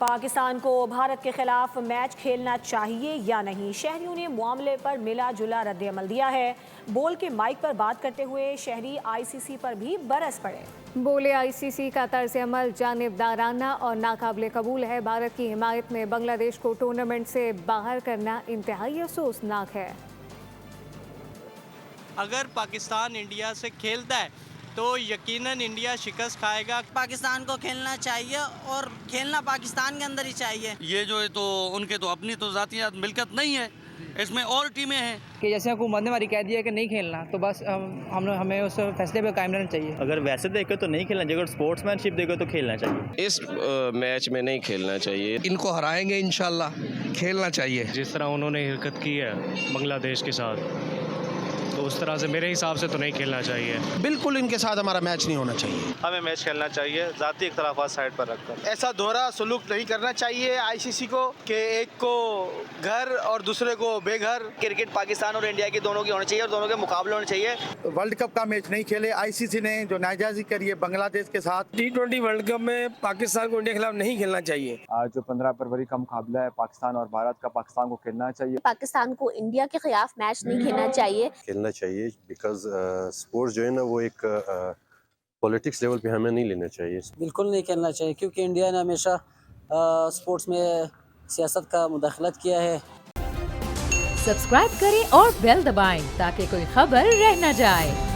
पाकिस्तान को भारत के खिलाफ मैच खेलना चाहिए या नहीं, शहरियों ने मामले पर मिला जुला रद्द-ए-अमल दिया है। बोल के माइक पर बात करते हुए शहरी आईसीसी पर भी बरस पड़े। बोले आईसीसी का तर्ज अमल जानिबदाराना और नाकाबिले कबूल है। भारत की हिमायत में बांग्लादेश को टूर्नामेंट से बाहर करना इंतहाई अफसोसनाक है। अगर पाकिस्तान इंडिया से खेलता है तो यकीनन इंडिया शिकस्त खाएगा। पाकिस्तान को खेलना चाहिए और खेलना पाकिस्तान के अंदर ही चाहिए। ये जो है तो उनके तो अपनी तो ज़ातियात मिल्कत नहीं है, इसमें और टीमें हैं कि जैसे हुकूमत ने हमारी कह दिया कि नहीं खेलना, तो बस हमें उस फैसले पे कायम रहना चाहिए। अगर वैसे देखो तो नहीं खेलना चाहिए, अगर स्पोर्ट्समैनशिप देखो तो खेलना चाहिए। इस मैच में नहीं खेलना चाहिए। इनको हराएंगे इंशाल्लाह, खेलना चाहिए। जिस तरह उन्होंने हरकत की है बांग्लादेश के साथ, तो उस तरह से मेरे हिसाब से तो नहीं खेलना चाहिए। बिल्कुल इनके साथ हमारा मैच नहीं होना चाहिए। हमें मैच खेलना चाहिए ज़ाती इख्तलाफात साइड पर रखकर। ऐसा दोहरा सलूक नहीं करना चाहिए आईसीसी को कि एक को घर और दूसरे को बेघर। क्रिकेट पाकिस्तान और इंडिया की दोनों की होनी चाहिए और दोनों के मुकाबले होने चाहिए। वर्ल्ड कप का मैच नहीं खेले आईसीसी ने, जो नाजायजी करी है बांग्लादेश के साथ। T20 वर्ल्ड कप में पाकिस्तान को इंडिया के खिलाफ नहीं खेलना चाहिए। आज जो 15 फरवरी का मुकाबला है पाकिस्तान और भारत का, पाकिस्तान को खेलना चाहिए। पाकिस्तान को इंडिया के खिलाफ मैच नहीं खेलना चाहिए। खेलना चाहिए बिकॉज स्पोर्ट्स जो है ना वो एक पॉलिटिक्स लेवल पे हमें नहीं लेना चाहिए। बिल्कुल नहीं खेलना चाहिए क्योंकि इंडिया ने हमेशा स्पोर्ट्स में सियासत का मुदाखलत किया है। सब्सक्राइब करें और बेल दबाएं ताकि कोई खबर रह न जाए।